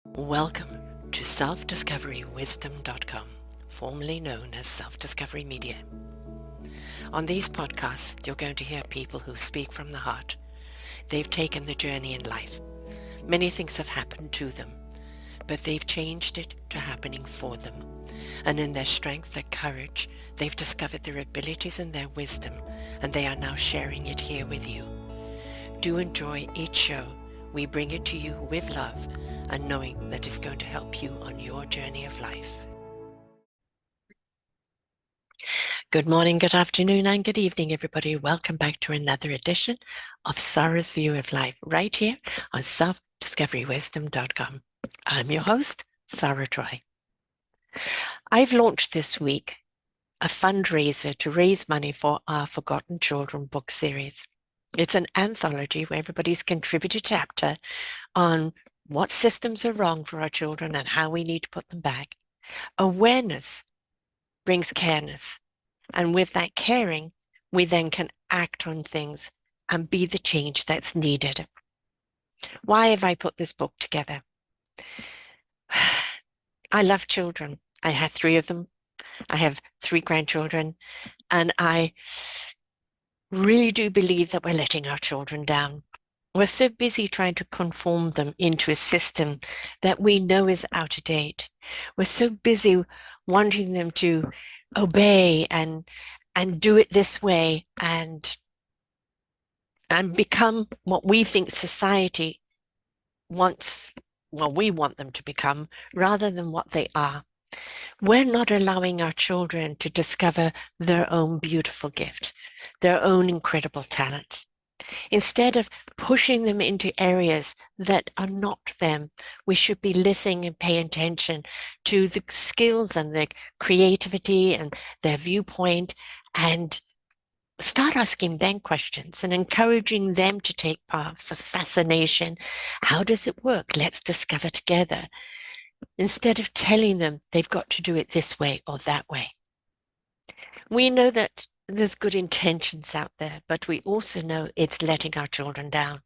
Welcome to self-discoverywisdom.com, formerly known as Self-Discovery Media. On these podcasts, you're going to hear people who speak from the heart. They've taken the journey in life. Many things have happened to them, but they've changed it to happening for them. And in their strength, their courage, they've discovered their abilities and their wisdom, and they are now sharing it here with you. Do enjoy each show. We bring it to you with love and knowing that it's going to help you on your journey of life. Good morning, good afternoon, and good evening, everybody. Welcome back to another edition of Sarah's View of Life, right here on selfdiscoverywisdom.com. I'm your host, Sarah Troy. I've launched this week a fundraiser to raise money for our Forgotten Children book series. It's an anthology where everybody's contributed a chapter on what systems are wrong for our children and how we need to put them back. Awareness brings careness. And with that caring, we then can act on things and be the change that's needed. Why have I put this book together? I love children. I have 3 of them. I have 3 grandchildren. And I really do believe that we're letting our children down. We're so busy trying to conform them into a system that we know is out of date. We're so busy wanting them to obey and do it this way and become what we think society wants, well, we want them to become, rather than what they are. We're not allowing our children to discover their own beautiful gift, their own incredible talents. Instead of pushing them into areas that are not them, we should be listening and paying attention to the skills and the creativity and their viewpoint, and start asking them questions and encouraging them to take paths of fascination. How does it work? Let's discover together. Instead of telling them they've got to do it this way or that way. We know that there's good intentions out there, but we also know it's letting our children down.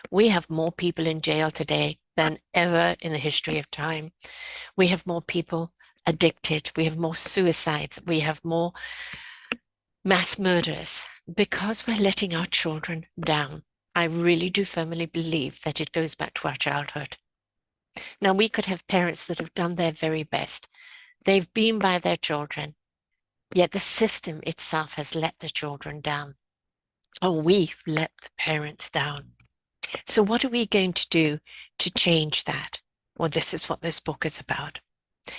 We have more people in jail today than ever in the history of time. We have more people addicted. We have more suicides. We have more mass murders because we're letting our children down. I really do firmly believe that it goes back to our childhood. Now, we could have parents that have done their very best. They've been by their children, yet the system itself has let the children down. Or we've let the parents down. So what are we going to do to change that? Well, this is what this book is about.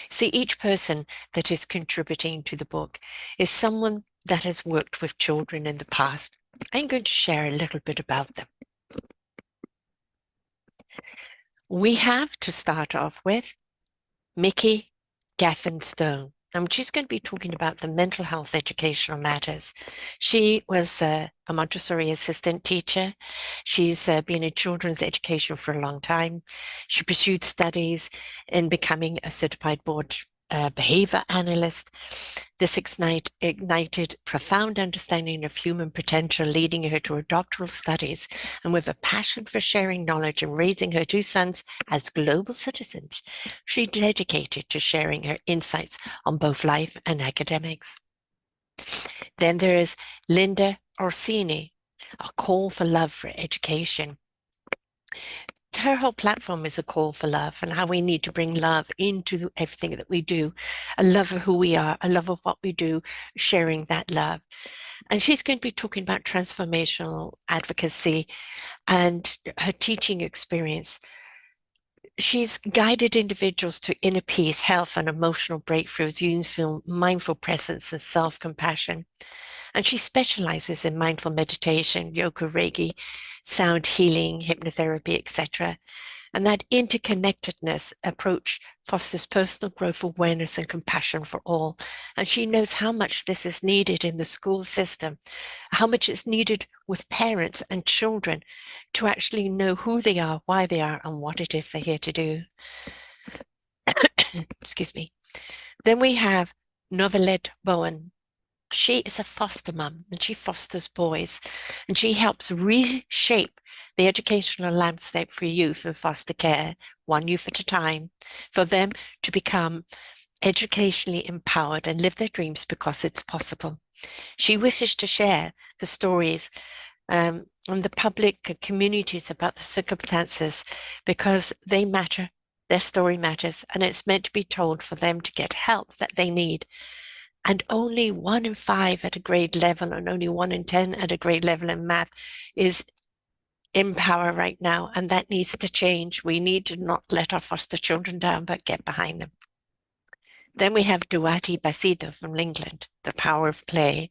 See, each person that is contributing to the book is someone that has worked with children in the past. I'm going to share a little bit about them. We have to start off with Mickey Gaffin Stone. And she's going to be talking about the mental health educational matters. She was a Montessori assistant teacher. She's been in children's education for a long time. She pursued studies in becoming a certified board behavior analyst. This ignited profound understanding of human potential, leading her to her doctoral studies. And with a passion for sharing knowledge and raising her 2 sons as global citizens, she dedicated to sharing her insights on both life and academics. Then there is Linda Orsini, a call for love for education. Her whole platform is a call for love and how we need to bring love into everything that we do, a love of who we are, a love of what we do, sharing that love. And she's going to be talking about transformational advocacy and her teaching experience. She's guided individuals to inner peace, health, and emotional breakthroughs using mindful presence and self-compassion. And she specializes in mindful meditation, yoga, Reiki, sound healing, hypnotherapy, etc. And that interconnectedness approach fosters personal growth, awareness, and compassion for all. And she knows how much this is needed in the school system, how much it's needed with parents and children to actually know who they are, why they are, and what it is they're here to do. Excuse me. Then we have Novelette Bowen. She is a foster mum and she fosters boys, and she helps reshape the educational landscape for youth in foster care, one youth at a time, for them to become educationally empowered and live their dreams because it's possible. She wishes to share the stories and the public communities about the circumstances because they matter. Their story matters, and it's meant to be told for them to get help that they need. And only 1 in 5 at a grade level, and only 1 in 10 at a grade level in math is in power right now, and that needs to change. We need to not let our foster children down, but get behind them. Then we have Duati Basido from England, The Power of Play.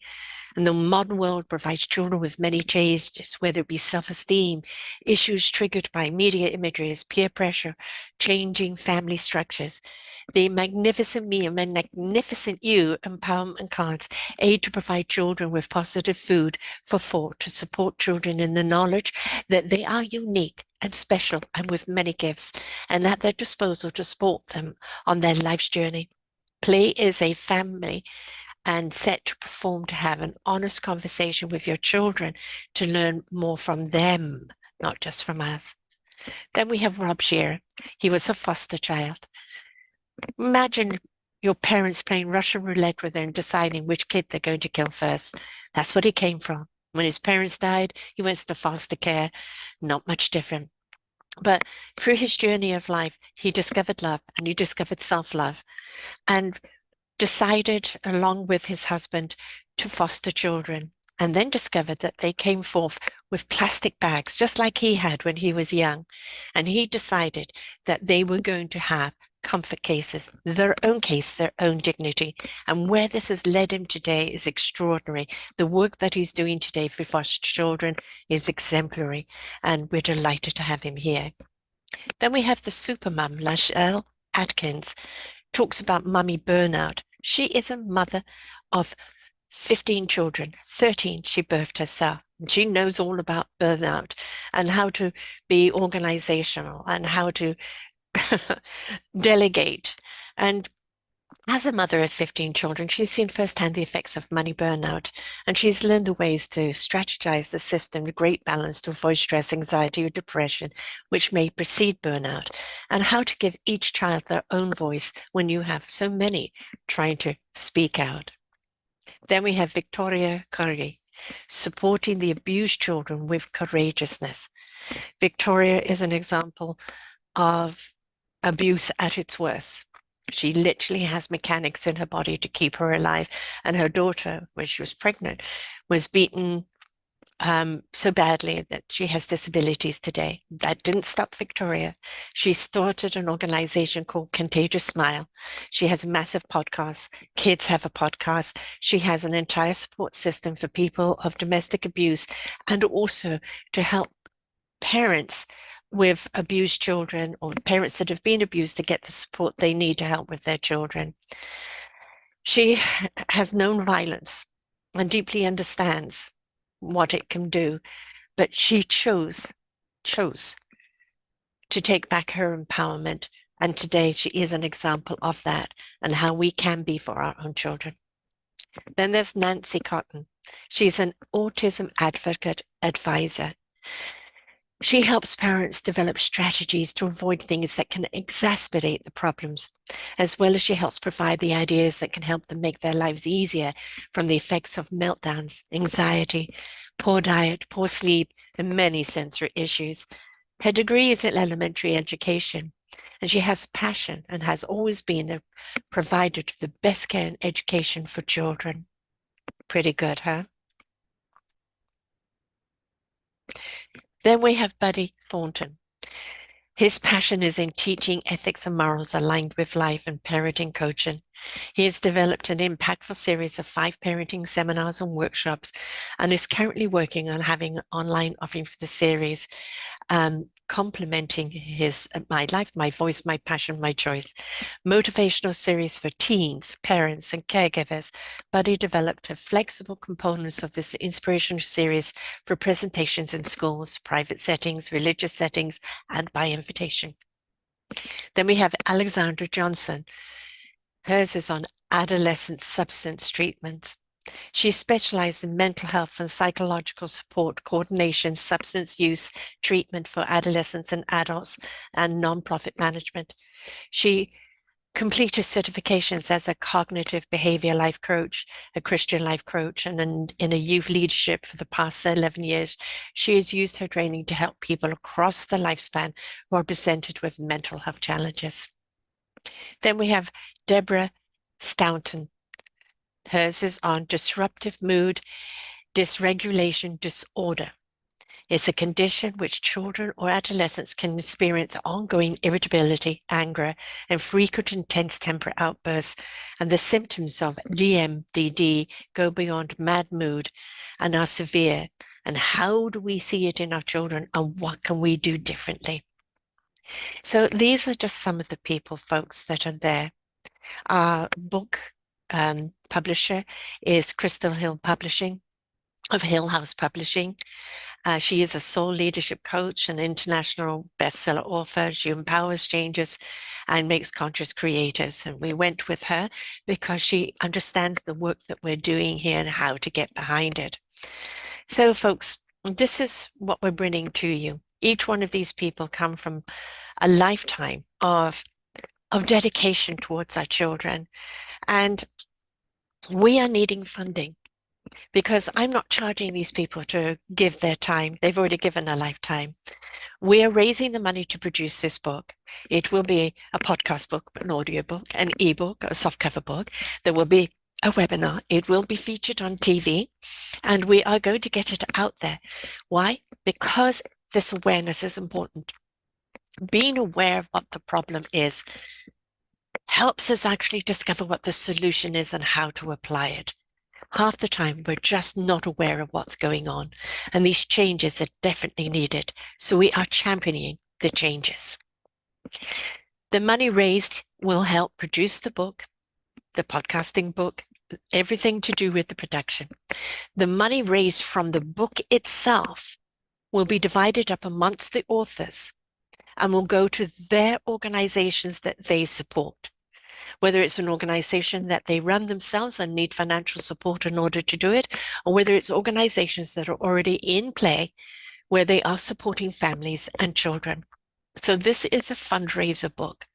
And the modern world provides children with many changes, whether it be self-esteem, issues triggered by media images, peer pressure, changing family structures. The Magnificent Me and Magnificent You empowerment cards aid to provide children with positive food for thought to support children in the knowledge that they are unique and special and with many gifts and at their disposal to support them on their life's journey. Play is a family and set to perform to have an honest conversation with your children to learn more from them, not just from us. Then we have Rob Shearer. He was a foster child. Imagine your parents playing Russian roulette with him, deciding which kid they're going to kill first. That's what he came from. When his parents died, he went to foster care. Not much different. But through his journey of life, he discovered love and he discovered self-love. And decided, along with his husband, to foster children, and then discovered that they came forth with plastic bags, just like he had when he was young. And he decided that they were going to have comfort cases, their own case, their own dignity. And where this has led him today is extraordinary. The work that he's doing today for foster children is exemplary, and we're delighted to have him here. Then we have the supermum, Lachelle Atkins, talks about mummy burnout. She is a mother of 15 children, 13 she birthed herself. And she knows all about burnout and how to be organizational and how to delegate. And as a mother of 15 children, she's seen firsthand the effects of money burnout, and she's learned the ways to strategize the system with great balance to avoid stress, anxiety, or depression, which may precede burnout, and how to give each child their own voice when you have so many trying to speak out. Then we have Victoria Curry, supporting the abused children with courageousness. Victoria is an example of abuse at its worst. She literally has mechanics in her body to keep her alive. And her daughter, when she was pregnant, was beaten so badly that she has disabilities today. That didn't stop Victoria. She started an organization called Contagious Smile. She has a massive podcast. Kids have a podcast. She has an entire support system for people of domestic abuse and also to help parents with abused children or parents that have been abused to get the support they need to help with their children. She has known violence and deeply understands what it can do, but she chose to take back her empowerment. And today she is an example of that and how we can be for our own children. Then there's Nancy Cotton. She's an autism advocate advisor. She helps parents develop strategies to avoid things that can exacerbate the problems, as well as she helps provide the ideas that can help them make their lives easier from the effects of meltdowns, anxiety, poor diet, poor sleep, and many sensory issues. Her degree is in elementary education, and she has a passion and has always been a provider to the best care and education for children. Pretty good, huh? Then we have Buddy Thornton. His passion is in teaching ethics and morals aligned with life and parenting coaching. He has developed an impactful series of 5 parenting seminars and workshops and is currently working on having an online offering for the series, complementing his My Life, My Voice, My Passion, My Choice motivational series for teens, parents, and caregivers. Buddy developed a flexible components of this inspirational series for presentations in schools, private settings, religious settings, and by invitation. Then we have Alexandra Johnson. Hers is on adolescent substance treatment. She specialized in mental health and psychological support, coordination, substance use, treatment for adolescents and adults, and nonprofit management. She completed certifications as a cognitive behavior life coach, a Christian life coach, and in a youth leadership for the past 11 years. She has used her training to help people across the lifespan who are presented with mental health challenges. Then we have Deborah Staunton. Hers is on disruptive mood dysregulation disorder. It's a condition which children or adolescents can experience ongoing irritability, anger, and frequent intense temper outbursts. And the symptoms of DMDD go beyond mad mood and are severe. And how do we see it in our children, and what can we do differently? So these are just some of the people, folks, that are there. Our book publisher is Crystal Hill Publishing of Hill House Publishing. She is a soul leadership coach, an international bestseller author. She empowers changes and makes conscious creators. And we went with her because she understands the work that we're doing here and how to get behind it. So, folks, this is what we're bringing to you. Each one of these people come from a lifetime of dedication towards our children. And we are needing funding, because I'm not charging these people to give their time. They've already given a lifetime. We are raising the money to produce this book. It will be a podcast book, an audio book, an ebook, a softcover book. There will be a webinar. It will be featured on TV, and we are going to get it out there. Why? Because this awareness is important. Being aware of what the problem is helps us actually discover what the solution is and how to apply it. Half the time, we're just not aware of what's going on, and these changes are definitely needed. So we are championing the changes. The money raised will help produce the book, the podcasting book, everything to do with the production. The money raised from the book itself will be divided up amongst the authors and will go to their organizations that they support. Whether it's an organization that they run themselves and need financial support in order to do it, or whether it's organizations that are already in play where they are supporting families and children. So this is a fundraiser book,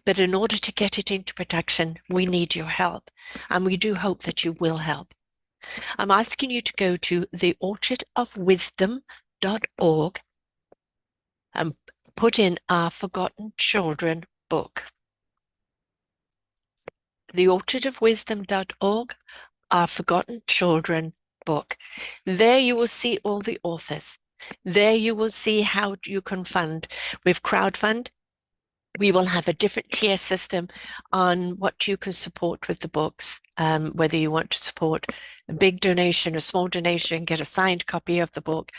but in order to get it into production, we need your help, and we do hope that you will help. I'm asking you to go to theorchardofwisdom.org and put in our Forgotten Children book. theorchardofwisdom.org, our Forgotten Children book. There you will see all the authors. There you will see how you can fund. With crowdfund, we will have a different tier system on what you can support with the books, whether you want to support a big donation, a small donation, get a signed copy of the book.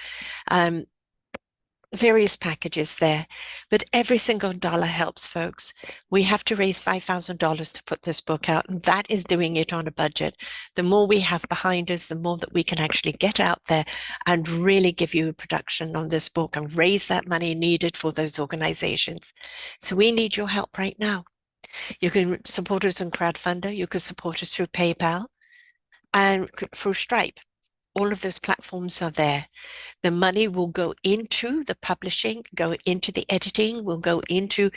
Various packages there, but every single dollar helps, folks. We have to raise $5,000 to put this book out, and that is doing it on a budget. The more we have behind us, the more that we can actually get out there and really give you a production on this book and raise that money needed for those organizations. So we need your help right now. You can support us on Crowdfunder, you can support us through PayPal and through Stripe. All of those platforms are there. The money will go into the publishing, go into the editing, will go into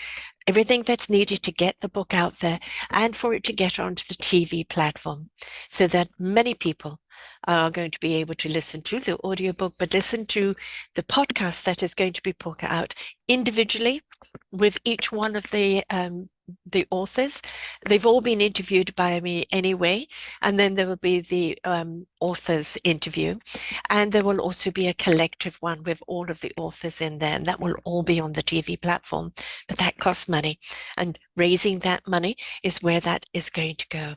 everything that's needed to get the book out there and for it to get onto the TV platform, so that many people are going to be able to listen to the audiobook, but listen to the podcast that is going to be put out individually with each one of the authors. They've all been interviewed by me anyway, and then there will be the authors interview, and there will also be a collective one with all of the authors in there, and that will all be on the TV platform. But that costs money, and raising that money is where that is going to go.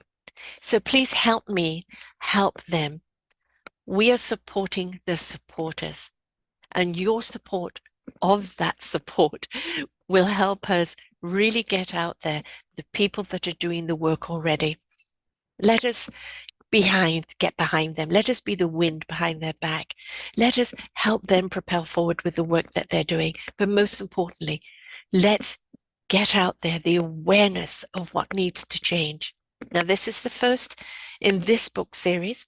So please help me help them. We are supporting the supporters, and your support of that support will help us really get out there the people that are doing the work already. Let us get behind them. Let us be the wind behind their back. Let us help them propel forward with the work that they're doing. But most importantly, let's get out there the awareness of what needs to change. Now, this is the first in this book series.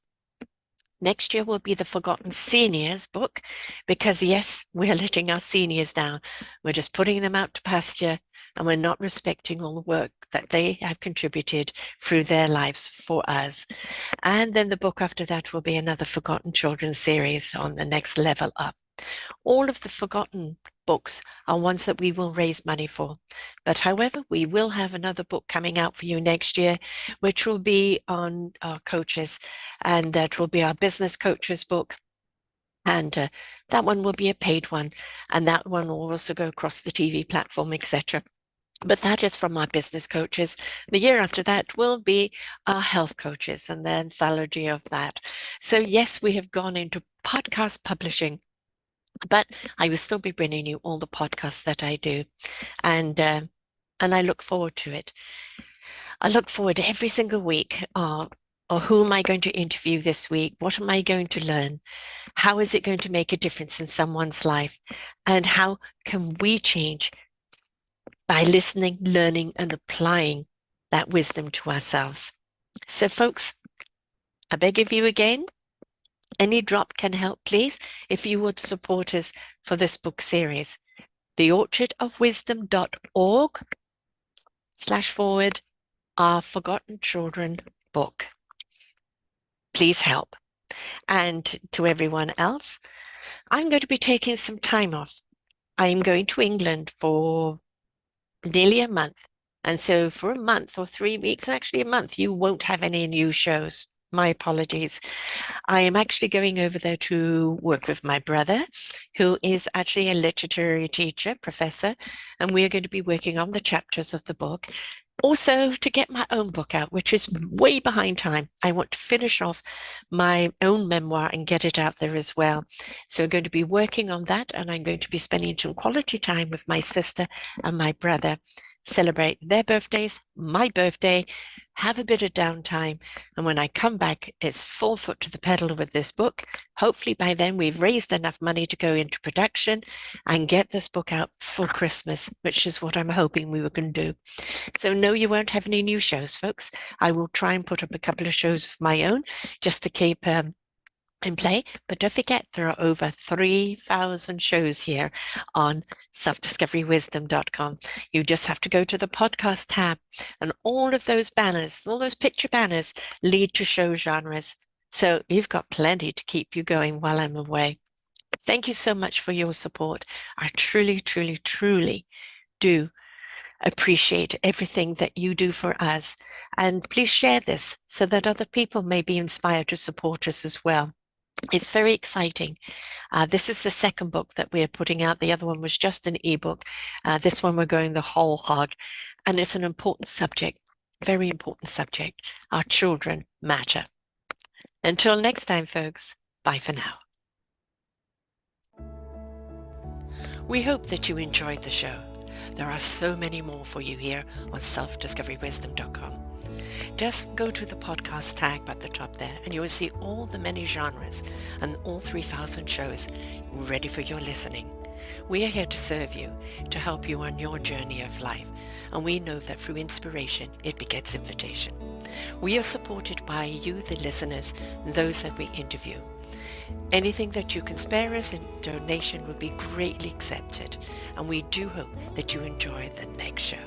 Next year will be the Forgotten Seniors book, because yes, we're letting our seniors down. We're just putting them out to pasture, and we're not respecting all the work that they have contributed through their lives for us. And then the book after that will be another Forgotten Children series on the next level up. All of the forgotten books are ones that we will raise money for. But however, we will have another book coming out for you next year, which will be on our coaches, and that will be our business coaches book. And that one will be a paid one, and that one will also go across the TV platform, etc. But that is from our business coaches. The year after that will be our health coaches and the anthology of that. So yes, we have gone into podcast publishing, but I will still be bringing you all the podcasts that I do, and I look forward to it. I look forward every single week. Or who am I going to interview this week? What am I going to learn? How is it going to make a difference in someone's life? And how can we change by listening, learning, and applying that wisdom to ourselves? So, folks, I beg of you again, any drop can help, please, if you would support us for this book series. theorchardofwisdom.org/forward our Forgotten Children book. Please help. And to everyone else, I'm going to be taking some time off. I'm going to England for nearly a month. And so for a month or 3 weeks, actually a month, you won't have any new shows. My apologies. I am actually going over there to work with my brother, who is actually a literary teacher, professor, and we are going to be working on the chapters of the book. Also, to get my own book out, which is way behind time. I want to finish off my own memoir and get it out there as well. So I'm going to be working on that, and I'm going to be spending some quality time with my sister and my brother, celebrate their birthdays, my birthday, have a bit of downtime. And when I come back, it's full foot to the pedal with this book. Hopefully by then we've raised enough money to go into production and get this book out for Christmas, which is what I'm hoping we were going to do. So no, you won't have any new shows, folks. I will try and put up a couple of shows of my own just to keep in play. But don't forget, there are over 3,000 shows here on selfdiscoverywisdom.com. You just have to go to the podcast tab, and all of those banners, all those picture banners lead to show genres. So you've got plenty to keep you going while I'm away. Thank you so much for your support. I truly, truly, truly do appreciate everything that you do for us. And please share this so that other people may be inspired to support us as well. It's very exciting. This is the second book that we're putting out. The other one was just an ebook. This one we're going the whole hog. And it's an important subject, very important subject. Our children matter. Until next time, folks, bye for now. We hope that you enjoyed the show. There are so many more for you here on selfdiscoverywisdom.com. Just go to the podcast tag at the top there, and you will see all the many genres and all 3,000 shows ready for your listening. We are here to serve you, to help you on your journey of life, and we know that through inspiration, it begets invitation. We are supported by you, the listeners, and those that we interview. Anything that you can spare us in donation would be greatly accepted, and we do hope that you enjoy the next show.